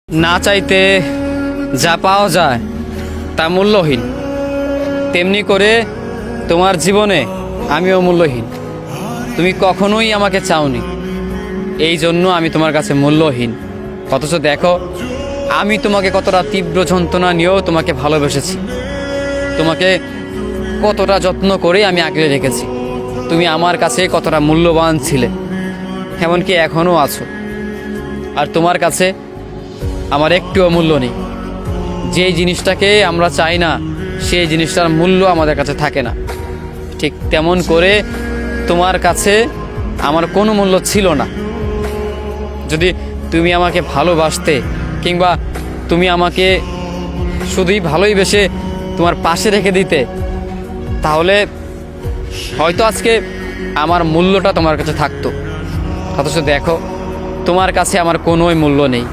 না চাইতে যা পাওয়া যায় তা মূল্যহীন, তেমনি করে তোমার জীবনে আমিও মূল্যহীন। তুমি কখনোই আমাকে চাওনি, এই জন্য আমি তোমার কাছে মূল্যহীন। অথচ দেখো, আমি তোমাকে কতটা তীব্র যন্ত্রণা নিয়েও তোমাকে ভালোবেসেছি, তোমাকে কতটা যত্ন করে আমি আগলে রেখেছি। তুমি আমার কাছে কতটা মূল্যবান ছিলে, এমনকি এখনও আছো। আর তোমার কাছে আমার একটুও মূল্য নেই। যেই জিনিসটাকে আমরা চাই না, সেই জিনিসটার মূল্য আমাদের কাছে থাকে না। ঠিক তেমন করে তোমার কাছে আমার কোনো মূল্য ছিল না। যদি তুমি আমাকে ভালোবাসতে, কিংবা তুমি আমাকে শুধুই ভালোই বেসে তোমার পাশে রেখে দিতে, তাহলে হয়তো আজকে আমার মূল্যটা তোমার কাছে থাকতো। অথচ দেখো, তোমার কাছে আমার কোনোই মূল্য নেই।